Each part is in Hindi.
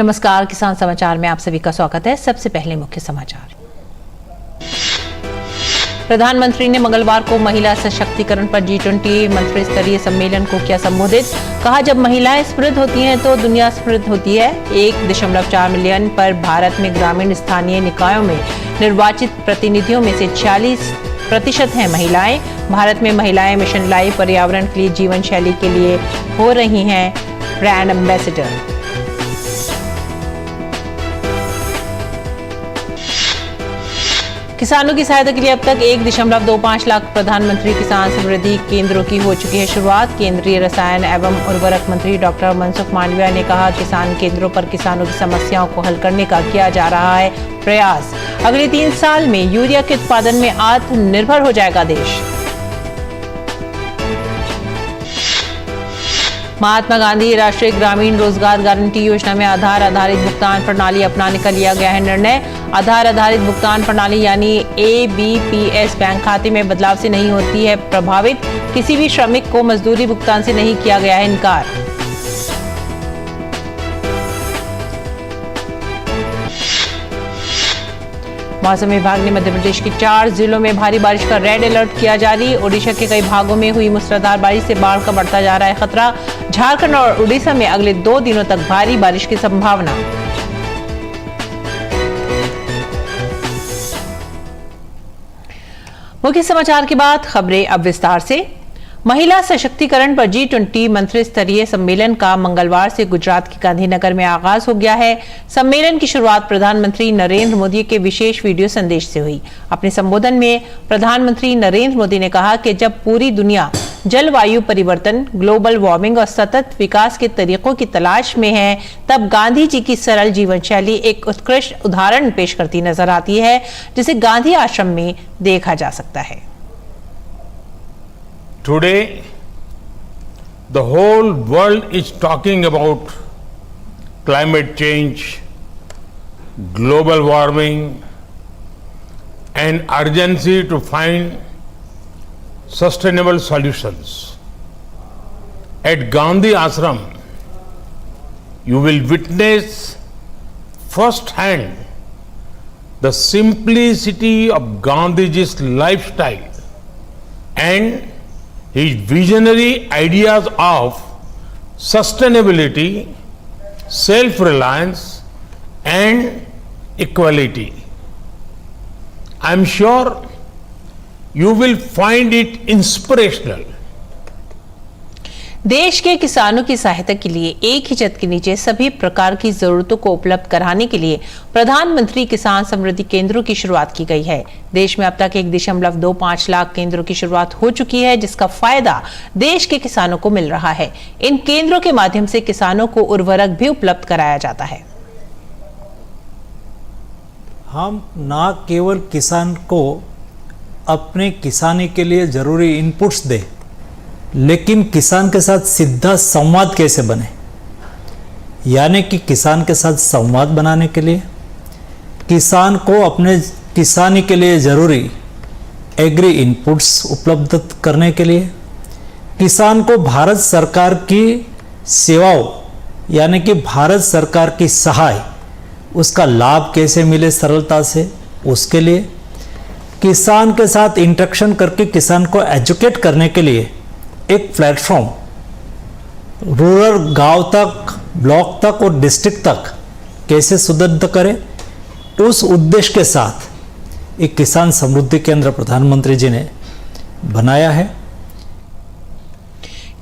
नमस्कार, किसान समाचार में आप सभी का स्वागत है। सबसे पहले मुख्य समाचार। प्रधानमंत्री ने मंगलवार को महिला सशक्तिकरण पर G20 मंत्री स्तरीय सम्मेलन को किया संबोधित। कहा, जब महिलाएं समृद्ध होती हैं तो दुनिया समृद्ध होती है। 1.4 मिलियन पर भारत में ग्रामीण स्थानीय निकायों में निर्वाचित प्रतिनिधियों में से 40% हैं महिलाएं। भारत में महिलाएं मिशन लाइफ पर्यावरण के लिए जीवन शैली के लिए हो रही हैं ब्रांड एम्बेसडर। किसानों की सहायता के लिए अब तक 1.25 लाख प्रधानमंत्री किसान समृद्धि केंद्रों की हो चुकी है शुरुआत। केंद्रीय रसायन एवं उर्वरक मंत्री डॉक्टर मनसुख मांडविया ने कहा, किसान केंद्रों पर किसानों की समस्याओं को हल करने का किया जा रहा है प्रयास। अगले 3 साल में यूरिया के उत्पादन में आत्मनिर्भर हो जाएगा देश। महात्मा गांधी राष्ट्रीय ग्रामीण रोजगार गारंटी योजना में आधार आधारित भुगतान प्रणाली अपनाने का लिया गया है निर्णय। आधार आधारित भुगतान प्रणाली यानी ABPS बैंक खाते में बदलाव से नहीं होती है प्रभावित। किसी भी श्रमिक को मजदूरी भुगतान से नहीं किया गया है इनकार। मौसम विभाग ने मध्य प्रदेश के 4 जिलों में भारी बारिश का रेड अलर्ट किया जारी। ओडिशा के कई भागों में हुई मूसलाधार बारिश से बाढ़ का बढ़ता जा रहा है खतरा। झारखंड और उड़ीसा में अगले 2 दिनों तक भारी बारिश की संभावना। मुख्य समाचार के बाद खबरें अब विस्तार से। महिला सशक्तिकरण पर G20 मंत्री स्तरीय सम्मेलन का मंगलवार से गुजरात के गांधीनगर में आगाज हो गया है। सम्मेलन की शुरुआत प्रधानमंत्री नरेंद्र मोदी के विशेष वीडियो संदेश से हुई। अपने संबोधन में प्रधानमंत्री नरेंद्र मोदी ने कहा कि जब पूरी दुनिया जलवायु परिवर्तन, ग्लोबल वार्मिंग और सतत विकास के तरीकों की तलाश में है, तब गांधी जी की सरल जीवन शैली एक उत्कृष्ट उदाहरण पेश करती नजर आती है, जिसे गांधी आश्रम में देखा जा सकता है। Today, the whole world is talking about climate change, global warming, and urgency to find sustainable solutions. At Gandhi Ashram, you will witness firsthand the simplicity of Gandhiji's lifestyle and his visionary ideas of sustainability, self-reliance, and equality. I am sure you will find it inspirational. देश के किसानों की सहायता के लिए एक ही छत के नीचे सभी प्रकार की जरूरतों को उपलब्ध कराने के लिए प्रधानमंत्री किसान समृद्धि केंद्रों की शुरुआत की गई है। देश में अब तक 1.25 लाख केंद्रों की शुरुआत हो चुकी है, जिसका फायदा देश के किसानों को मिल रहा है। इन केंद्रों के माध्यम से किसानों को उर्वरक भी उपलब्ध कराया जाता है। हम न केवल किसान को अपने किसानी के लिए जरूरी इनपुट्स दें, लेकिन किसान के साथ सीधा संवाद कैसे बने, यानी कि किसान के साथ संवाद बनाने के लिए, किसान को अपने किसानी के लिए ज़रूरी एग्री इनपुट्स उपलब्ध करने के लिए, किसान को भारत सरकार की सेवाओं यानी कि भारत सरकार की सहाय उसका लाभ कैसे मिले सरलता से, उसके लिए, किसान के साथ इंटरेक्शन करके किसान को एजुकेट करने के लिए एक प्लेटफॉर्म रूरल गांव तक, ब्लॉक तक और डिस्ट्रिक्ट तक कैसे सुदृढ़ करें, उस उद्देश्य के साथ एक किसान समृद्धि केंद्र प्रधानमंत्री जी ने बनाया है।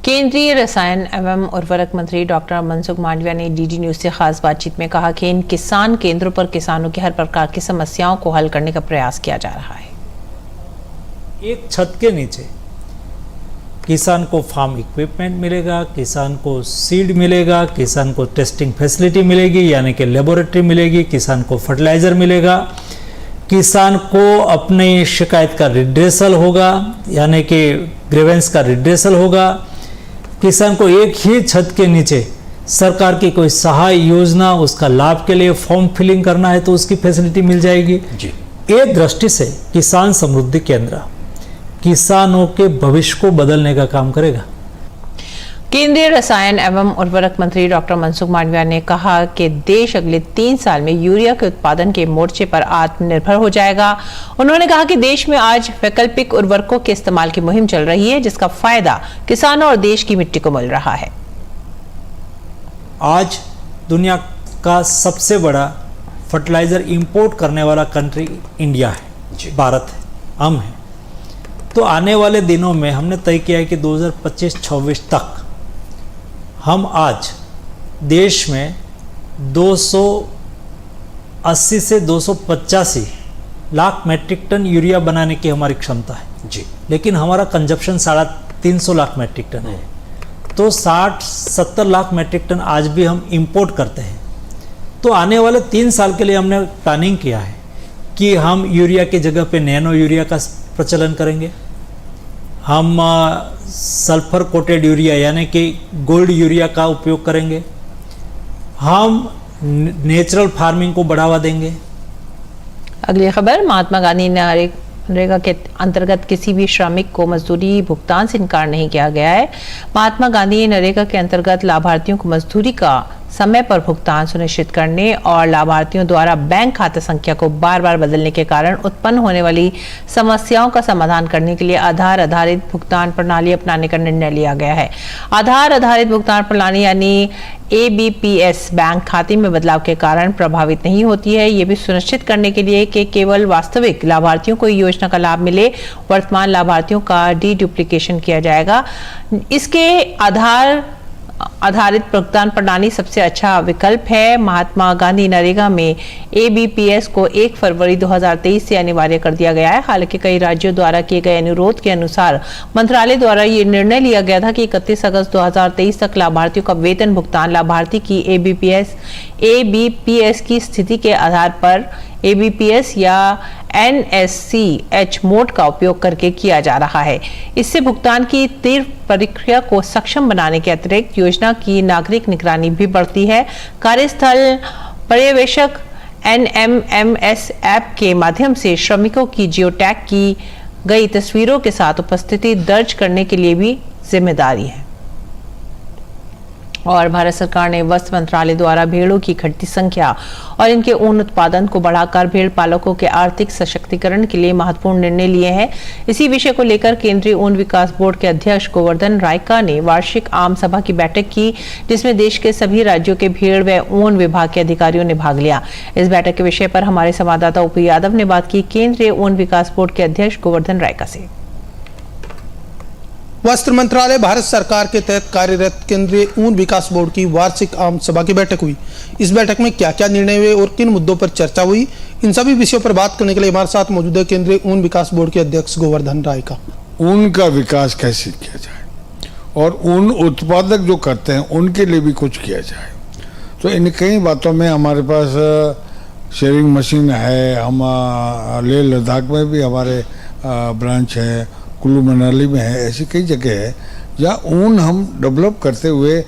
केंद्रीय रसायन एवं उर्वरक मंत्री डॉक्टर मनसुख मांडविया ने DD न्यूज से खास बातचीत में कहा कि इन किसान केंद्रों पर किसानों की हर प्रकार की समस्याओं को हल करने का प्रयास किया जा रहा है। एक छत के नीचे किसान को फार्म इक्विपमेंट मिलेगा, किसान को सीड मिलेगा, किसान को टेस्टिंग फैसिलिटी मिलेगी यानी कि लेबोरेटरी मिलेगी, किसान को फर्टिलाइजर मिलेगा, किसान को अपनी शिकायत का रिड्रेसल होगा यानी कि ग्रीवेंस का रिड्रेसल होगा, किसान को एक ही छत के नीचे सरकार की कोई सहाय योजना उसका लाभ के लिए फॉर्म फिलिंग करना है तो उसकी फैसिलिटी मिल जाएगी जी। एक दृष्टि से किसान समृद्धि केंद्र किसानों के भविष्य को बदलने का काम करेगा। केंद्रीय रसायन एवं उर्वरक मंत्री डॉक्टर मनसुख मांडविया ने कहा कि देश अगले 3 साल में यूरिया के उत्पादन के मोर्चे पर आत्मनिर्भर हो जाएगा। उन्होंने कहा कि देश में आज वैकल्पिक उर्वरकों के इस्तेमाल की मुहिम चल रही है, जिसका फायदा किसानों और देश की मिट्टी को मिल रहा है। आज दुनिया का सबसे बड़ा फर्टिलाइजर इंपोर्ट करने वाला कंट्री इंडिया है, भारत है, हम हैं। तो आने वाले दिनों में हमने तय किया है कि 2025-26 तक हम आज देश में 280 से 285 लाख मैट्रिक टन यूरिया बनाने की हमारी क्षमता है जी, लेकिन हमारा कंजप्शन 350 लाख मैट्रिक टन है। तो 60-70 लाख मैट्रिक टन आज भी हम इंपोर्ट करते हैं। तो आने वाले 3 साल के लिए हमने प्लानिंग किया है कि हम यूरिया की जगह पे नैनो यूरिया का प्रचलन करेंगे, हम सल्फर कोटेड यूरिया यानी कि गोल्ड यूरिया का उपयोग करेंगे, हम नेचुरल फार्मिंग को बढ़ावा देंगे। अगली खबर, महात्मा गांधी नरेगा के अंतर्गत किसी भी श्रमिक को मजदूरी भुगतान से इनकार नहीं किया गया है। महात्मा गांधी नरेगा के अंतर्गत लाभार्थियों को मजदूरी का समय पर भुगतान सुनिश्चित करने और लाभार्थियों द्वारा बैंक खाता संख्या को बार बार बदलने के कारण उत्पन्न होने वाली समस्याओं का समाधान करने के लिए आधार आधारित भुगतान प्रणाली अपनाने का निर्णय लिया गया है। आधार आधारित भुगतान प्रणाली यानी ABPS बैंक खाते में बदलाव के कारण प्रभावित नहीं होती है। ये भी सुनिश्चित करने के लिए कि केवल वास्तविक लाभार्थियों को योजना का लाभ मिले, वर्तमान लाभार्थियों का डीडुप्लीकेशन किया जाएगा। इसके आधारित भुगतान प्रणाली सबसे अच्छा विकल्प है। महात्मा गांधी नरेगा में ABPS को 1 फरवरी 2023 से अनिवार्य कर दिया गया है। हालांकि कई राज्यों द्वारा किए गए अनुरोध के अनुसार मंत्रालय द्वारा ये निर्णय लिया गया था कि 31 अगस्त 2023 तक लाभार्थियों का वेतन भुगतान लाभार्थी की ABPS की स्थिति के आधार पर ABPS या NSCH मोड का उपयोग करके किया जा रहा है। इससे भुगतान की तीव्र प्रक्रिया को सक्षम बनाने के अतिरिक्त योजना की नागरिक निगरानी भी बढ़ती है। कार्यस्थल पर्यवेक्षक NMMS ऐप के माध्यम से श्रमिकों की जियो टैग की गई तस्वीरों के साथ उपस्थिति दर्ज करने के लिए भी जिम्मेदारी है। और भारत सरकार ने वस्त्र मंत्रालय द्वारा भेड़ों की घटती संख्या और इनके ऊन उत्पादन को बढ़ाकर भेड़ पालकों के आर्थिक सशक्तिकरण के लिए महत्वपूर्ण निर्णय लिए हैं। इसी विषय को लेकर केंद्रीय ऊन विकास बोर्ड के अध्यक्ष गोवर्धन रायका ने वार्षिक आम सभा की बैठक की, जिसमें देश के सभी राज्यों के भेड़ व ऊन विभाग के अधिकारियों ने भाग लिया। इस बैठक के विषय पर हमारे संवाददाता OP यादव ने बात की केंद्रीय ऊन विकास बोर्ड के अध्यक्ष गोवर्धन रायका से। वस्त्र मंत्रालय भारत सरकार के तहत कार्यरत केंद्रीय ऊन विकास बोर्ड की वार्षिक आम सभा की बैठक हुई। इस बैठक में क्या क्या निर्णय हुए और किन मुद्दों पर चर्चा हुई, इन सभी विषयों पर बात करने के लिए हमारे साथ मौजूद है केंद्रीय ऊन विकास बोर्ड के अध्यक्ष गोवर्धन रायका। ऊन का विकास कैसे किया जाए और ऊन उत्पादक जो करते हैं उनके लिए भी कुछ किया जाए। तो इन कई बातों में हमारे पास शेविंग मशीन है, हम लेह लद्दाख में भी हमारे ब्रांच है, कुल्लू मनाली में है, ऐसी कई जगह है जहाँ ऊन हम डेवलप करते हुए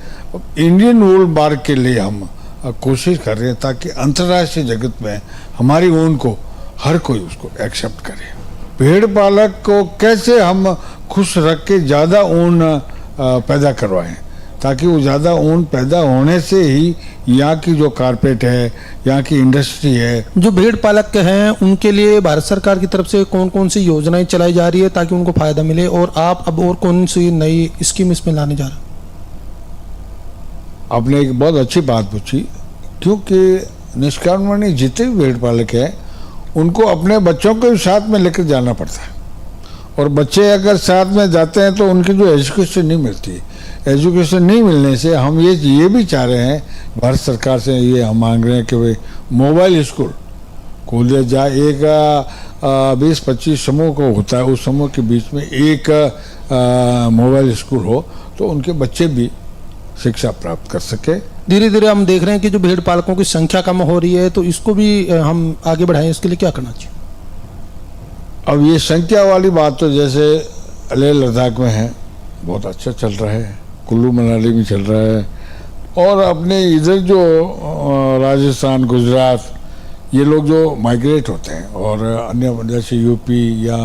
इंडियन वूल मार्क के लिए हम कोशिश कर रहे हैं ताकि अंतर्राष्ट्रीय जगत में हमारी ऊन को हर कोई उसको एक्सेप्ट करे। भेड़ पालक को कैसे हम खुश रख के ज़्यादा ऊन पैदा करवाएं ताकि वो ज़्यादा ऊन पैदा होने से ही यहाँ की जो कारपेट है, यहाँ की इंडस्ट्री है। जो भेड़ पालक हैं उनके लिए भारत सरकार की तरफ से कौन कौन सी योजनाएं चलाई जा रही है ताकि उनको फायदा मिले, और आप अब और कौन सी नई स्कीम इसमें लाने जा रहे हैं? आपने एक बहुत अच्छी बात पूछी, क्योंकि निष्कामणी जितने भी भेड़ पालक हैं उनको अपने बच्चों को साथ में लेकर जाना पड़ता है, और बच्चे अगर साथ में जाते हैं तो उनकी जो एजुकेशन नहीं मिलती। एजुकेशन नहीं मिलने से हम ये भी चाह रहे हैं, भारत सरकार से ये हम मांग रहे हैं कि भाई मोबाइल स्कूल खोल दिया जाए। एक 20-25 समूह को होता है, उस समूह के बीच में एक मोबाइल स्कूल हो तो उनके बच्चे भी शिक्षा प्राप्त कर सके। धीरे धीरे हम देख रहे हैं कि जो भेड़ पालकों की संख्या कम हो रही है, तो इसको भी हम आगे बढ़ाएं, इसके लिए क्या करना चाहिए? अब ये संख्या वाली बात तो जैसे लेह लद्दाख में है, बहुत अच्छा चल रहा है, कुल्लू मनाली में चल रहा है, और अपने इधर जो राजस्थान, गुजरात, ये लोग जो माइग्रेट होते हैं और अन्य जैसे यूपी या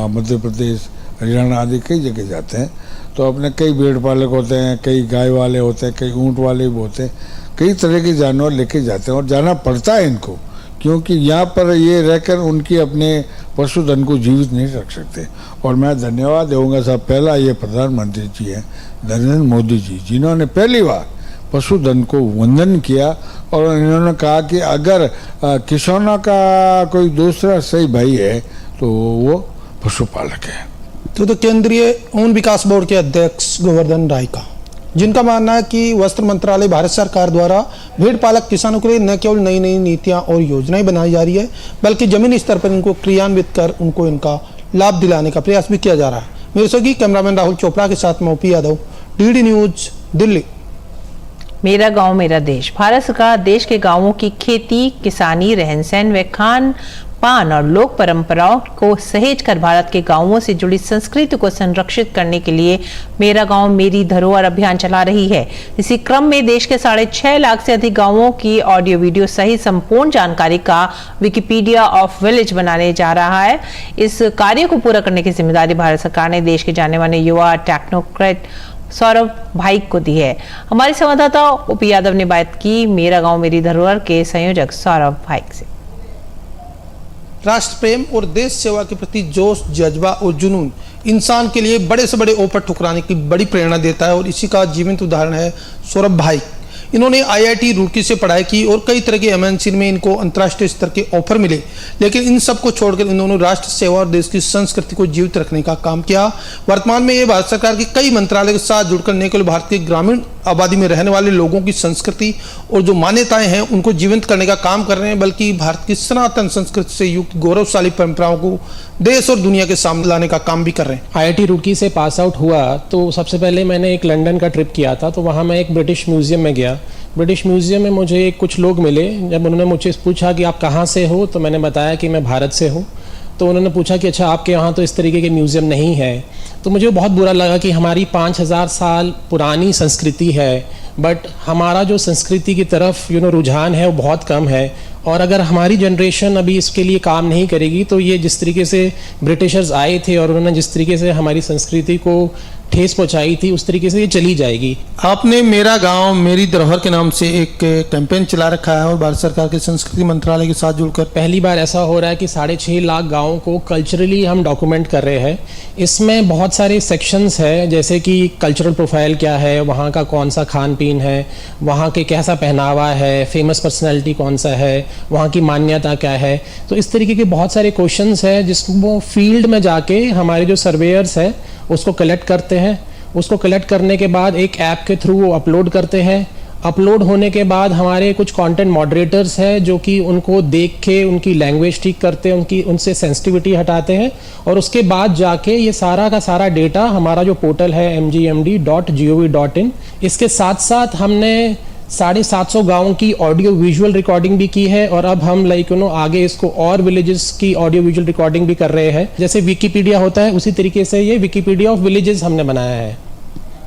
मध्य प्रदेश, हरियाणा आदि कई जगह जाते हैं, तो अपने कई भेड़ पालक होते हैं, कई गाय वाले होते हैं, कई ऊँट वाले भी होते हैं, कई तरह के जानवर लेके जाते हैं और जाना पड़ता है इनको, क्योंकि यहाँ पर ये रहकर उनकी अपने पशुधन को जीवित नहीं रख सकते। और मैं धन्यवाद दूंगा साहब, पहला ये प्रधानमंत्री जी हैं नरेंद्र मोदी जी, जिन्होंने पहली बार पशुधन को वंदन किया और इन्होंने कहा कि अगर किसानों का कोई दूसरा सही भाई है तो वो पशुपालक है। तो केंद्रीय ऊन विकास बोर्ड के अध्यक्ष गोवर्धन राय का, जिनका मानना है कि वस्त्र मंत्रालय भारत सरकार द्वारा भेड़ पालक किसानों के लिए न केवल नई नई नीतियां और योजनाएं बनाई जा रही है, बल्कि जमीनी स्तर पर इनको क्रियान्वित कर उनको इनका लाभ दिलाने का प्रयास भी किया जा रहा है। मेरे सहयोगी कैमरामैन राहुल चोपड़ा के साथ मैं OP Yadav, DD news, Delhi. मेरा गांव मेरा देश। भारत सरकार देश के गांवों की खेती, किसानी, रहन सहन व खान पान और लोक परंपराओं को सहेज कर भारत के गांवों से जुड़ी संस्कृति को संरक्षित करने के लिए मेरा गांव मेरी धरोहर अभियान चला रही है। इसी क्रम में देश के 6.5 लाख से अधिक गांवों की ऑडियो वीडियो सहित संपूर्ण जानकारी का विकिपीडिया ऑफ विलेज बनाने जा रहा है। इस कार्य को पूरा करने की जिम्मेदारी भारत सरकार ने देश के जाने माने युवा टेक्नोक्रेट सौरभ भाई को दी है। हमारे संवाददाता ओपी यादव ने बात की मेरा गांव मेरी धरोहर के संयोजक सौरभ भाई से। राष्ट्र प्रेम और देश सेवा के प्रति जोश, जज्बा और जुनून इंसान के लिए बड़े से बड़े ओपर ठुकराने की बड़ी प्रेरणा देता है और इसी का जीवंत उदाहरण है सौरभ भाई। इन्होंने IIT रुड़की से पढ़ाई की और कई तरह के MNC में इनको अंतर्राष्ट्रीय स्तर के ऑफर मिले, लेकिन इन सब को छोड़कर इन्होंने राष्ट्र सेवा और देश की संस्कृति को जीवित रखने का काम किया। वर्तमान में ये भारत सरकार के कई मंत्रालय के साथ जुड़कर न केवल भारत के ग्रामीण आबादी में रहने वाले लोगों की संस्कृति और जो मान्यताएं हैं उनको जीवंत करने का काम कर रहे हैं, बल्कि भारत की सनातन संस्कृति से युक्त गौरवशाली परंपराओं को देश और दुनिया के सामने लाने का काम भी कर रहे हैं। IIT रुड़की से पास आउट हुआ तो सबसे पहले मैंने एक लंदन का ट्रिप किया था, तो वहाँ मैं एक ब्रिटिश म्यूजियम में गया। ब्रिटिश म्यूजियम में मुझे कुछ लोग मिले। जब उन्होंने मुझे पूछा कि आप कहाँ से हो, तो मैंने बताया कि मैं भारत से हूँ। तो उन्होंने पूछा कि अच्छा आपके यहाँ तो इस तरीके के म्यूज़ियम नहीं है। तो मुझे बहुत बुरा लगा कि हमारी 5000 साल पुरानी संस्कृति है, बट हमारा जो संस्कृति की तरफ रुझान है वो बहुत कम है। और अगर हमारी जनरेशन अभी इसके लिए काम नहीं करेगी तो ये जिस तरीके से ब्रिटिशर्स आए थे और उन्होंने जिस तरीके से हमारी संस्कृति को ठेस पहुंचाई थी उस तरीके से ये चली जाएगी। आपने मेरा गांव मेरी धरोहर के नाम से एक कैंपेन चला रखा है और भारत सरकार के संस्कृति मंत्रालय के साथ जुड़कर पहली बार ऐसा हो रहा है कि 6.5 लाख गाँवों को कल्चरली हम डॉक्यूमेंट कर रहे हैं। इसमें बहुत सारे सेक्शंस है, जैसे कि कल्चरल प्रोफाइल क्या है, वहाँ का कौन सा खान पीन है, वहाँ के कैसा पहनावा है, फेमस पर्सनैलिटी कौन सा है, वहाँ की मान्यता क्या है। तो इस तरीके के बहुत सारे क्वेश्चंस है जिसको फील्ड में जाके हमारे जो सर्वेयर्स है उसको कलेक्ट करते हैं। उसको कलेक्ट करने के बाद एक ऐप के थ्रू वो अपलोड करते हैं। अपलोड होने के बाद हमारे कुछ कंटेंट मॉडरेटर्स हैं जो कि उनको देख के उनकी लैंग्वेज ठीक करते हैं, उनसे सेंसिटिविटी हटाते हैं और उसके बाद जाके ये सारा का सारा डेटा हमारा जो पोर्टल है mgmd.gov.in, इसके साथ साथ हमने 750 गाँव की ऑडियो विजुअल रिकॉर्डिंग भी की है और अब हम आगे इसको और विलेजेस की ऑडियो विजुअल रिकॉर्डिंग भी कर रहे हैं। जैसे विकिपीडिया होता है उसी तरीके से ये विकिपीडिया ऑफ विलेजेस हमने बनाया है।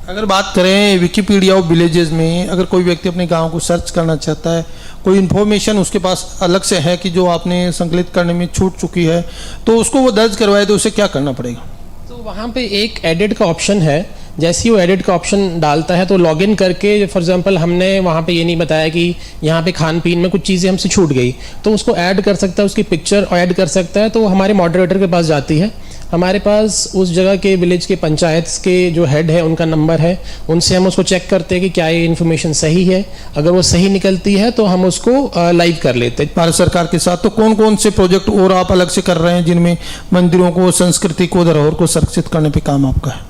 अगर बात करें विकिपीडिया ऑफ विलेजेस में, अगर कोई व्यक्ति अपने गांव को सर्च करना चाहता है, कोई इन्फॉर्मेशन उसके पास अलग से है कि जो आपने संकलित करने में छूट चुकी है, तो उसको वो दर्ज करवाए तो उसे क्या करना पड़ेगा? तो वहाँ पे एक एडिट का ऑप्शन है। जैसे ही वो एडिट का ऑप्शन डालता है तो लॉगिन करके, फॉर एग्जांपल हमने वहाँ पे ये नहीं बताया कि यहाँ पे खान पीन में कुछ चीज़ें हमसे छूट गई, तो उसको ऐड कर सकता है, उसकी पिक्चर ऐड कर सकता है। तो हमारे मॉडरेटर के पास जाती है। हमारे पास उस जगह के विलेज के पंचायत के जो हेड है उनका नंबर है, उनसे हम उसको चेक करते हैं कि क्या ये इन्फॉर्मेशन सही है। अगर वो सही निकलती है तो हम उसको लाइव कर लेते हैं। भारत सरकार के साथ तो कौन कौन से प्रोजेक्ट और आप अलग से कर रहे हैं जिनमें मंदिरों को, संस्कृति को, धरोहर को संरक्षित करने पे काम आपका है?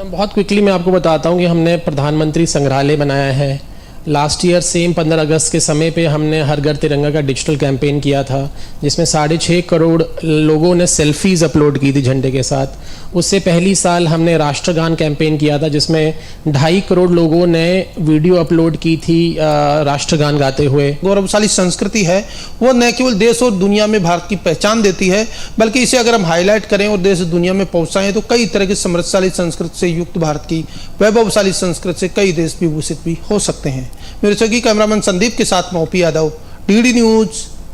बहुत क्विकली मैं आपको बताता हूँ कि हमने प्रधानमंत्री संग्रहालय बनाया है। लास्ट ईयर सेम 15 अगस्त के समय पे हमने हर घर तिरंगा का डिजिटल कैंपेन किया था, जिसमें 6.5 करोड़ लोगों ने सेल्फीज अपलोड की थी झंडे के साथ। उससे पहली साल हमने राष्ट्रगान कैंपेन किया था, जिसमें 2.5 करोड़ लोगों ने वीडियो अपलोड की थी राष्ट्रगान गाते हुए। गौरवशाली संस्कृति है वो न केवल देश और दुनिया में भारत की पहचान देती है, बल्कि इसे अगर हम हाईलाइट करें और देश दुनिया में पहुंचाएं तो कई तरह की समृद्धशाली संस्कृति से युक्त भारत की वैभवशाली संस्कृति से कई देश विभूषित भी हो सकते हैं। मेरे सहयोगी कैमरामैन संदीप के साथ मैं OP Yadav, DD news,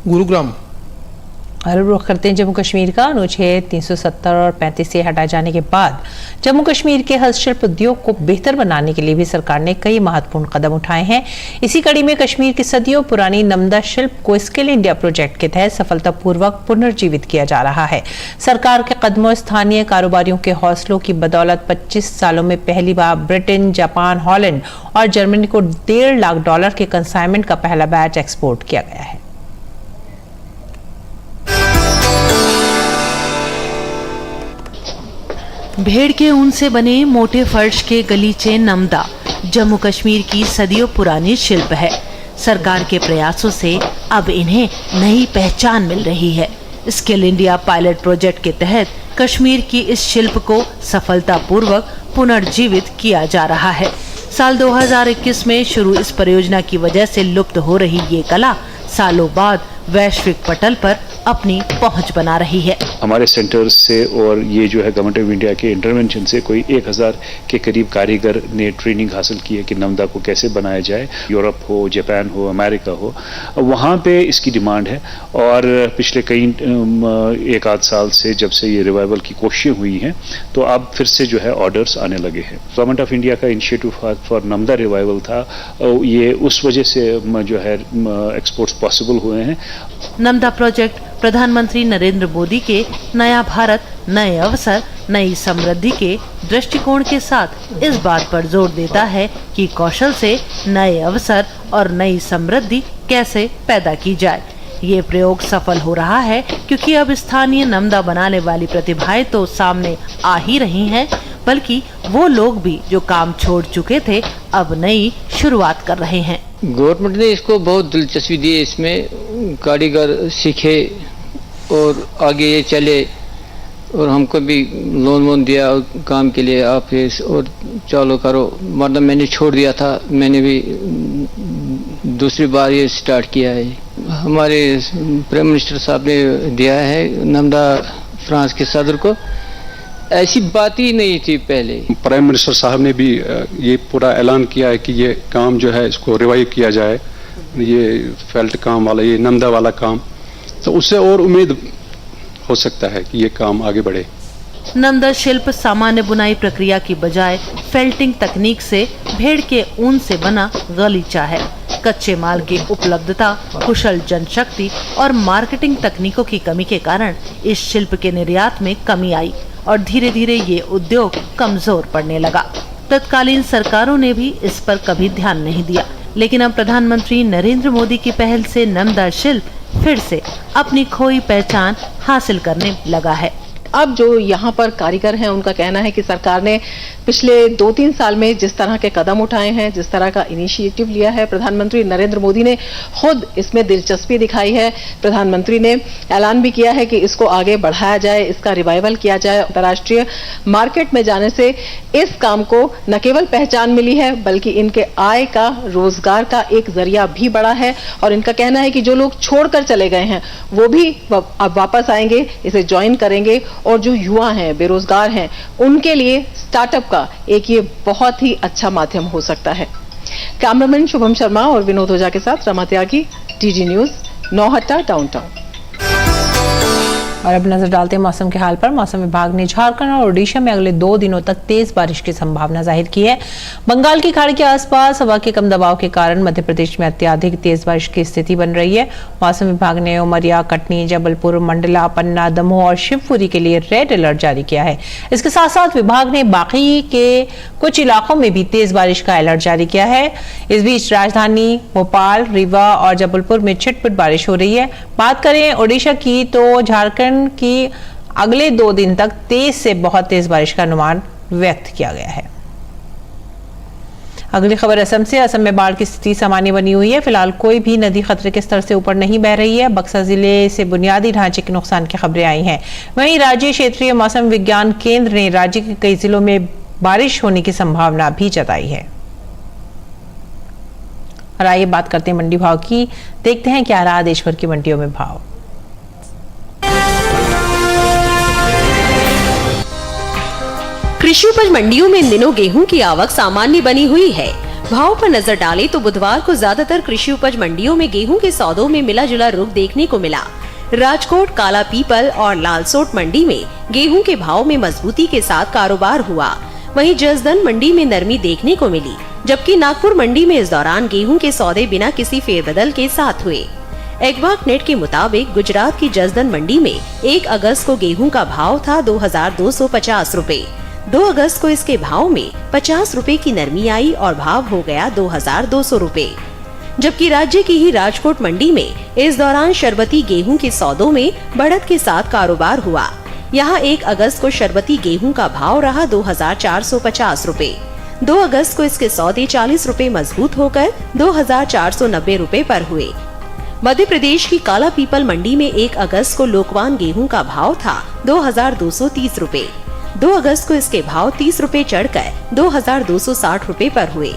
Gurugram. और रुख करते हैं जम्मू कश्मीर का। अनुच्छेद 370 और 35 से हटाए जाने के बाद जम्मू कश्मीर के हस्तशिल्प उद्योग को बेहतर बनाने के लिए भी सरकार ने कई महत्वपूर्ण कदम उठाए हैं। इसी कड़ी में कश्मीर की सदियों पुरानी नमदा शिल्प को स्किल इंडिया प्रोजेक्ट के तहत सफलतापूर्वक पुनर्जीवित किया जा रहा है। सरकार के कदमों स्थानीय कारोबारियों के हौसलों की बदौलत 25 सालों में पहली बार ब्रिटेन, जापान, हॉलैंड और जर्मनी को $1.5 लाख के कंसाइनमेंट का पहला बैच एक्सपोर्ट किया गया है। भेड़ के ऊन से बने मोटे फर्श के गलीचे नमदा जम्मू कश्मीर की सदियों पुरानी शिल्प है। सरकार के प्रयासों से अब इन्हें नई पहचान मिल रही है। स्किल इंडिया पायलट प्रोजेक्ट के तहत कश्मीर की इस शिल्प को सफलतापूर्वक पुनर्जीवित किया जा रहा है। साल 2021 में शुरू इस परियोजना की वजह से लुप्त हो रही ये कला सालों बाद वैश्विक पटल पर अपनी पहुंच बना रही है। हमारे सेंटर्स से और ये जो है गवर्नमेंट ऑफ इंडिया के इंटरवेंशन से कोई 1000 के करीब कारीगर ने ट्रेनिंग हासिल की है कि नमदा को कैसे बनाया जाए। यूरोप हो, जापान हो, अमेरिका हो, वहाँ पे इसकी डिमांड है और पिछले कई 1 आध साल से जब से ये रिवाइवल की कोशिशें हुई हैं तो अब फिर से जो है ऑर्डर्स आने लगे हैं। गवर्नमेंट ऑफ इंडिया का इनिशिएटिव फॉर नमदा रिवाइवल था, ये उस वजह से जो है एक्सपोर्ट्स पॉसिबल हुए हैं। नमदा प्रोजेक्ट प्रधानमंत्री नरेंद्र मोदी के नया भारत, नए अवसर, नई समृद्धि के दृष्टिकोण के साथ इस बात पर जोर देता है कि कौशल से नए अवसर और नई समृद्धि कैसे पैदा की जाए। ये प्रयोग सफल हो रहा है क्योंकि अब स्थानीय नमदा बनाने वाली प्रतिभाएं तो सामने आ ही रही हैं, बल्कि वो लोग भी जो काम छोड़ चुके थे अब नई शुरुआत कर रहे हैं। गवर्नमेंट ने इसको बहुत दिलचस्पी दी है, इसमें कारीगर सीखे और आगे ये चले और हमको भी लोन वोन दिया काम के लिए, आप ये और चालू करो। मतलब मैंने छोड़ दिया था, मैंने भी दूसरी बार ये स्टार्ट किया है। हमारे प्राइम मिनिस्टर साहब ने दिया है नमदा फ्रांस के सदर को, ऐसी बात ही नहीं थी पहले। प्राइम मिनिस्टर साहब ने भी ये पूरा ऐलान किया है कि ये काम जो है इसको रिवाइव किया जाए, ये फेल्ट काम वाला, ये नमदा वाला काम, तो उससे और उम्मीद हो सकता है कि ये काम आगे बढ़े। नमदा शिल्प सामान्य बुनाई प्रक्रिया की बजाय फेल्टिंग तकनीक से भेड़ के ऊन से बना गलीचा है। कच्चे माल की उपलब्धता, कुशल जनशक्ति और मार्केटिंग तकनीकों की कमी के कारण इस शिल्प के निर्यात में कमी आई और धीरे धीरे ये उद्योग कमजोर पड़ने लगा। तत्कालीन सरकारों ने भी इस पर कभी ध्यान नहीं दिया, लेकिन अब प्रधानमंत्री नरेंद्र मोदी की पहल से नमदा शिल्प फिर से अपनी खोई पहचान हासिल करने लगा है। अब जो यहाँ पर कारीगर हैं उनका कहना है कि सरकार ने पिछले 2-3 साल में जिस तरह के कदम उठाए हैं, जिस तरह का इनिशिएटिव लिया है, प्रधानमंत्री नरेंद्र मोदी ने खुद इसमें दिलचस्पी दिखाई है। प्रधानमंत्री ने ऐलान भी किया है कि इसको आगे बढ़ाया जाए, इसका रिवाइवल किया जाए। अंतर्राष्ट्रीय मार्केट में जाने से इस काम को न केवल पहचान मिली है बल्कि इनके आय का, रोजगार का एक जरिया भी बढ़ा है। और इनका कहना है कि जो लोग छोड़कर चले गए हैं वो भी अब वापस आएंगे, इसे ज्वाइन करेंगे और जो युवा हैं, बेरोजगार हैं, उनके लिए स्टार्टअप का एक ये बहुत ही अच्छा माध्यम हो सकता है। कैमरामैन शुभम शर्मा और विनोद ओझा के साथ रमा त्यागी, डीडी न्यूज, नौहट्टा, डाउनटाउन। और अब नजर डालते हैं मौसम के हाल पर। मौसम विभाग ने झारखंड और ओडिशा में अगले 2 दिनों तक तेज बारिश की संभावना जाहिर की है। बंगाल की खाड़ी के आसपास हवा के कम दबाव के कारण मध्य प्रदेश में अत्यधिक तेज बारिश की स्थिति बन रही है। मौसम विभाग ने उमरिया, कटनी, जबलपुर, मंडला, पन्ना, दमोह और शिवपुरी के लिए रेड अलर्ट जारी किया है। इसके साथ साथ विभाग ने बाकी के कुछ इलाकों में भी तेज बारिश का अलर्ट जारी किया है। इस बीच राजधानी भोपाल, रीवा और जबलपुर में छिटपुट बारिश हो रही है। बात करें ओडिशा की तो झारखंड की अगले 2 दिन तक तेज से बहुत तेज बारिश का अनुमान व्यक्त किया गया है। अगली खबर असम से। असम में बाढ़ की स्थिति सामान्य बनी हुई है। फिलहाल कोई भी नदी खतरे के स्तर से ऊपर नहीं बह रही है। बक्सर जिले से बुनियादी ढांचे के नुकसान की खबरें आई हैं। वहीं राज्य क्षेत्रीय मौसम विज्ञान केंद्र ने राज्य के कई जिलों में बारिश होने की संभावना भी जताई है। और आइए बात करते हैं मंडी भाव की। देखते हैं क्या रहा देश भर की मंडियों में भाव। कृषि उपज मंडियों में इन दिनों गेहूं की आवक सामान्य बनी हुई है। भाव पर नजर डालें तो बुधवार को ज्यादातर कृषि उपज मंडियों में गेहूं के सौदों में मिला जुला रुख देखने को मिला। राजकोट, काला पीपल और लालसोट मंडी में गेहूं के भाव में मजबूती के साथ कारोबार हुआ। वहीं जसदन मंडी में नरमी देखने को मिली, जबकि नागपुर मंडी में इस दौरान गेहूं के सौदे बिना किसी फेरबदल के साथ हुए। एग्वाक नेट के मुताबिक गुजरात की जसदन मंडी में 1 अगस्त को गेहूं का भाव था 2250 रुपए। 2 अगस्त को इसके भाव में 50 रुपए की नरमी आई और भाव हो गया 2200 रुपए। जबकि राज्य की ही राजकोट मंडी में इस दौरान शरबती गेहूं के सौदों में बढ़त के साथ कारोबार हुआ। यहां 1 अगस्त को शरबती गेहूं का भाव रहा 2450 रुपए। 2 अगस्त को इसके सौदे 40 रुपए मजबूत होकर 2490 रुपए पर हुए। मध्य प्रदेश की काला पीपल मंडी में 1 अगस्त को लोकवान गेहूं का भाव था 2230 रुपए। 2 अगस्त को इसके भाव 30 रुपए चढ़कर 2260 रुपए पर हुए।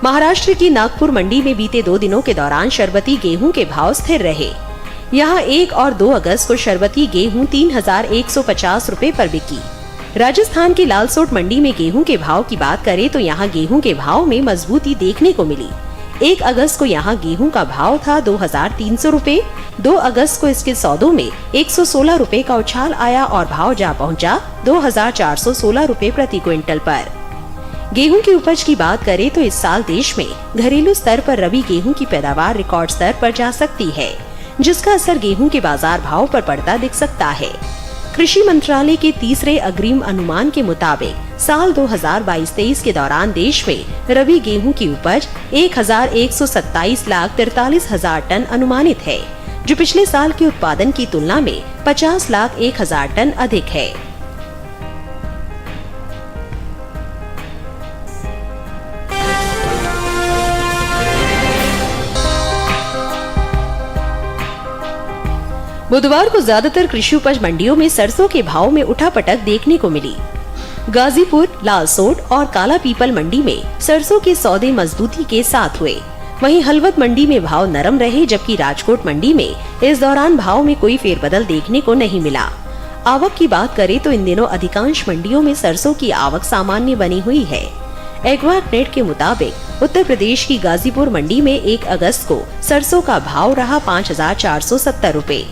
महाराष्ट्र की नागपुर मंडी में बीते 2 दिनों के दौरान शरबती गेहूं के भाव स्थिर रहे। यहां 1 और 2 अगस्त को शरबती गेहूं 3150 रुपए पर बिकी। राजस्थान की लालसोट मंडी में गेहूं के भाव की बात करें तो यहां गेहूं के भाव में मजबूती देखने को मिली। 1 अगस्त को यहां गेहूं का भाव था 2300 रुपए। 2 अगस्त को इसके सौदों में 116 रुपए का उछाल आया और भाव जा पहुंचा 2416 रुपए प्रति क्विंटल पर। गेहूं की उपज की बात करें तो इस साल देश में घरेलू स्तर पर रबी गेहूं की पैदावार रिकॉर्ड स्तर पर जा सकती है, जिसका असर गेहूं के बाजार भाव पर पड़ता दिख सकता है। कृषि मंत्रालय के तीसरे अग्रिम अनुमान के मुताबिक साल 2022-23 के दौरान देश में रबी गेहूं की उपज 1,127,43,000 टन अनुमानित है, जो पिछले साल के उत्पादन की तुलना में 50,01,000 टन अधिक है। बुधवार को ज्यादातर कृषि उपज मंडियों में सरसों के भाव में उठापटक देखने को मिली। गाजीपुर, लालसोट और काला पीपल मंडी में सरसों के सौदे मजबूती के साथ हुए। वहीं हलवद मंडी में भाव नरम रहे, जबकि राजकोट मंडी में इस दौरान भाव में कोई फेरबदल देखने को नहीं मिला। आवक की बात करें तो इन दिनों अधिकांश मंडियों में सरसों की आवक सामान्य बनी हुई है। एग्वाक नेट के मुताबिक उत्तर प्रदेश की गाजीपुर मंडी में 1 अगस्त को सरसों का भाव रहा 5470 रुपए।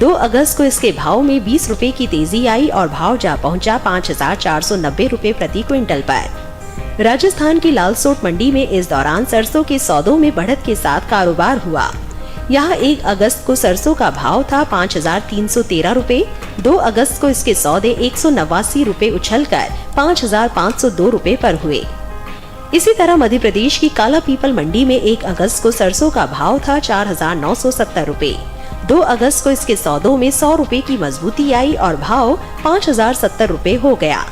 2 अगस्त को इसके भाव में 20 रुपए की तेजी आई और भाव जा पहुंचा 5490 रुपए प्रति क्विंटल पर। राजस्थान की लालसोट मंडी में इस दौरान सरसों के सौदों में बढ़त के साथ कारोबार हुआ। यहां 1 अगस्त को सरसों का भाव था 5313 रुपए। 2 अगस्त को इसके सौदे 189 रुपए उछलकर 5502 रुपए पर हुए। इसी तरह मध्य प्रदेश की काला पीपल मंडी में 1 अगस्त को सरसों का भाव था 4970 रुपए। 2 अगस्त को इसके सौदों में 100 रुपए की मजबूती आई और भाव 5070 रुपए हो गया।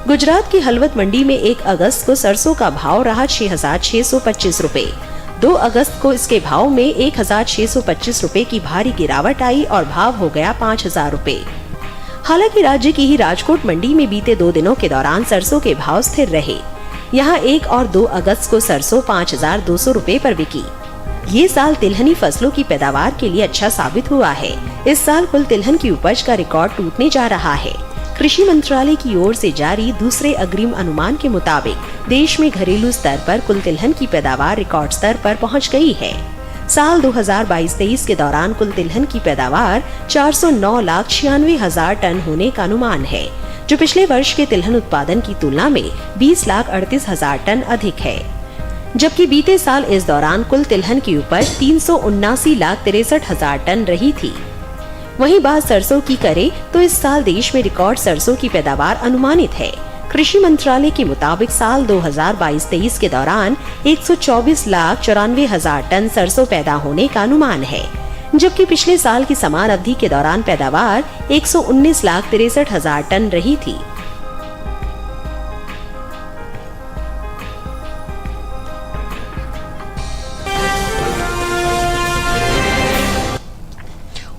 गुजरात की हलवद मंडी में 1 अगस्त को सरसों का भाव रहा 6625 रुपए। 2 अगस्त को इसके भाव में 1625 रुपए की भारी गिरावट आई और भाव हो गया 5000 रुपए। हालांकि राज्य की ही राजकोट मंडी में बीते 2 दिनों के दौरान सरसों के भाव स्थिर रहे। यहाँ 1 और 2 अगस्त को सरसों 5200 रुपए पर बिकी। ये साल तिलहनी फसलों की पैदावार के लिए अच्छा साबित हुआ है। इस साल कुल तिलहन की उपज का रिकॉर्ड टूटने जा रहा है। कृषि मंत्रालय की ओर से जारी दूसरे अग्रिम अनुमान के मुताबिक देश में घरेलू स्तर पर कुल तिलहन की पैदावार रिकॉर्ड स्तर पर पहुंच गई है। साल 2022-23 के दौरान कुल तिलहन की पैदावार 409,96,000 टन होने का अनुमान है, जो पिछले वर्ष के तिलहन उत्पादन की तुलना में 20,38,000 टन अधिक है। जबकि बीते साल इस दौरान कुल तिलहन की उपज 379,63,000 टन रही थी। वहीं बात सरसों की करें तो इस साल देश में रिकॉर्ड सरसों की पैदावार अनुमानित है। कृषि मंत्रालय के मुताबिक साल 2022-23 के दौरान 124,94,000 टन सरसों पैदा होने का अनुमान है, जबकि पिछले साल की समान अवधि के दौरान पैदावार 119,63,000 टन रही थी।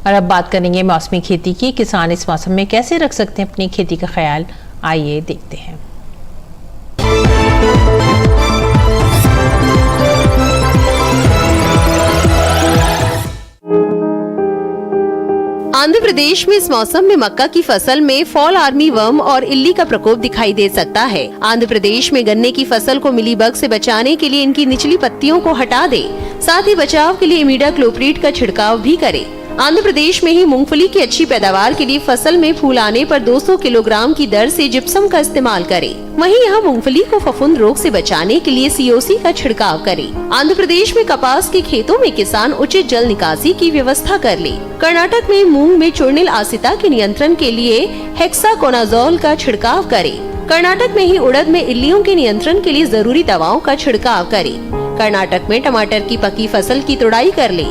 और अब बात करेंगे मौसमी खेती की। किसान इस मौसम में कैसे रख सकते हैं अपनी खेती का ख्याल, आइए देखते हैं। आंध्र प्रदेश में इस मौसम में मक्का की फसल में फॉल आर्मी वर्म और इल्ली का प्रकोप दिखाई दे सकता है। आंध्र प्रदेश में गन्ने की फसल को मिली बग से बचाने के लिए इनकी निचली पत्तियों को हटा दे। साथ ही बचाव के लिए इमिडाक्लोप्रिड का छिड़काव भी करें। आंध्र प्रदेश में ही मूंगफली की अच्छी पैदावार के लिए फसल में फूल आने पर 200 किलोग्राम की दर से जिप्सम का इस्तेमाल करें। वहीं यहाँ मूंगफली को फफूंद रोग से बचाने के लिए सीओसी का छिड़काव करें। आंध्र प्रदेश में कपास के खेतों में किसान उचित जल निकासी की व्यवस्था कर ले। कर्नाटक में मूंग में चूर्णिल आसिता के नियंत्रण के लिए हेक्साकोनाजोल का छिड़काव करें। कर्नाटक में ही उड़द में इल्लियों के नियंत्रण के लिए जरूरी दवाओं का छिड़काव करें। कर्नाटक में टमाटर की पकी फसल की तुड़ाई कर ले।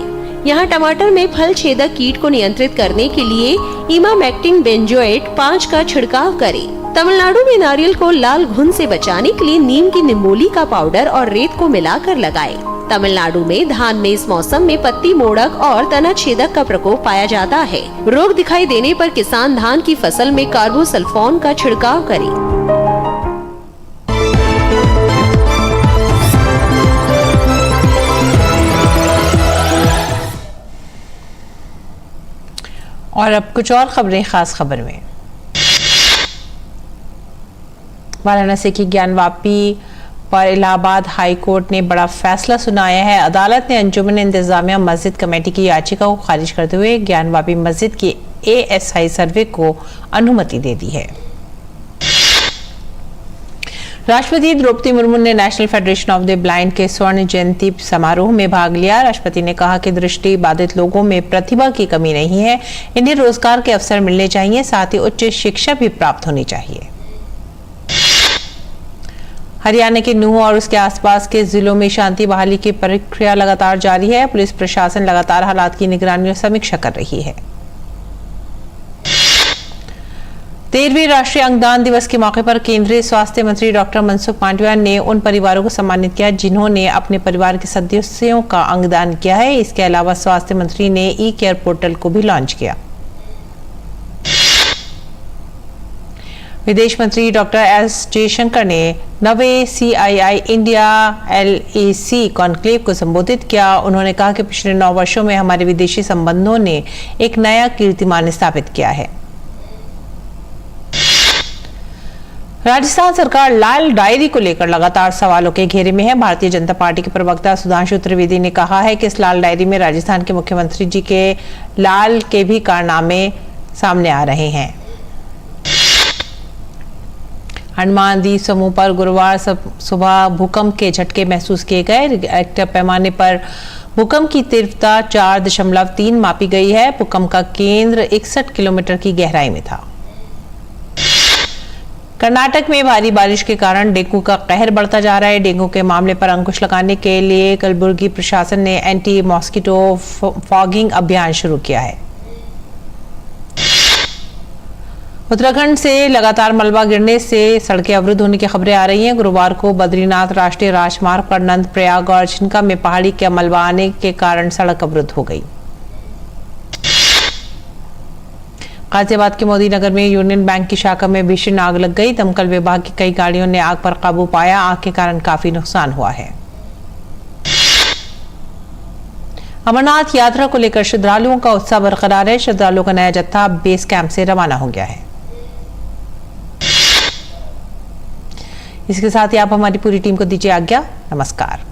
यहाँ टमाटर में फल छेदक कीट को नियंत्रित करने के लिए इमामेक्टिन बेंजोएट 5 का छिड़काव करें। तमिलनाडु में नारियल को लाल घुन से बचाने के लिए नीम की निमोली का पाउडर और रेत को मिलाकर लगाएं। तमिलनाडु में धान में इस मौसम में पत्ती मोड़क और तना छेदक का प्रकोप पाया जाता है। रोग दिखाई देने पर किसान धान की फसल में कार्बोसल्फोन का छिड़काव करें। और अब कुछ और खबरें खास खबर में। वाराणसी की ज्ञानवापी पर इलाहाबाद हाई कोर्ट ने बड़ा फैसला सुनाया है। अदालत ने अंजुमन इंतजामिया मस्जिद कमेटी की याचिका को खारिज करते हुए ज्ञानवापी मस्जिद की ASI सर्वे को अनुमति दे दी है। राष्ट्रपति द्रौपदी मुर्मू ने national federation of the blind के स्वर्ण जयंती समारोह में भाग लिया। राष्ट्रपति ने कहा कि दृष्टि बाधित लोगों में प्रतिभा की कमी नहीं है, इन्हें रोजगार के अवसर मिलने चाहिए, साथ ही उच्च शिक्षा भी प्राप्त होनी चाहिए। हरियाणा के नूंह और उसके आसपास के जिलों में शांति बहाली की प्रक्रिया लगातार जारी है। पुलिस प्रशासन लगातार हालात की निगरानी और समीक्षा कर रही है। 13वें राष्ट्रीय अंगदान दिवस के मौके पर केंद्रीय स्वास्थ्य मंत्री डॉक्टर मनसुख मांडविया ने उन परिवारों को सम्मानित किया जिन्होंने अपने परिवार के सदस्यों का अंगदान किया है। इसके अलावा स्वास्थ्य मंत्री ने ई-केयर पोर्टल को भी लॉन्च किया। विदेश मंत्री डॉक्टर एस जयशंकर ने 9वें CII इंडिया LAC कॉन्क्लेव को संबोधित किया। उन्होंने कहा कि पिछले 9 वर्षों में हमारे विदेशी संबंधों ने एक नया कीर्तिमान स्थापित किया है। राजस्थान सरकार लाल डायरी को लेकर लगातार सवालों के घेरे में है। भारतीय जनता पार्टी के प्रवक्ता सुधांशु त्रिवेदी ने कहा है कि इस लाल डायरी में राजस्थान के मुख्यमंत्री जी के लाल के भी कारनामे सामने आ रहे हैं। अंडमान द्वीप समूह पर गुरुवार सुबह भूकंप के झटके महसूस किए गए। रिक्टर पैमाने पर भूकंप की तीव्रता 4.3 मापी गई है। भूकंप का केंद्र 61 किलोमीटर की गहराई में था। कर्नाटक में भारी बारिश के कारण डेंगू का कहर बढ़ता जा रहा है। डेंगू के मामले पर अंकुश लगाने के लिए कलबुर्गी प्रशासन ने एंटी मॉस्किटो फॉगिंग अभियान शुरू किया है। उत्तराखंड से लगातार मलबा गिरने से सड़कें अवरुद्ध होने की खबरें आ रही हैं। गुरुवार को बद्रीनाथ राष्ट्रीय राजमार्ग पर नंद प्रयाग और छिनका में पहाड़ी के मलबा आने के कारण सड़क अवरुद्ध हो गई। गाजियाबाद के मोदी नगर में यूनियन बैंक की शाखा में भीषण आग लग गई। दमकल विभाग की कई गाड़ियों ने आग पर काबू पाया। आग के कारण काफी नुकसान हुआ है। अमरनाथ यात्रा को लेकर श्रद्धालुओं का उत्साह बरकरार है। श्रद्धालुओं का नया जत्था बेस कैंप से रवाना हो गया है। इसके साथ ही आप हमारी पूरी टीम को दीजिए आज्ञा। नमस्कार।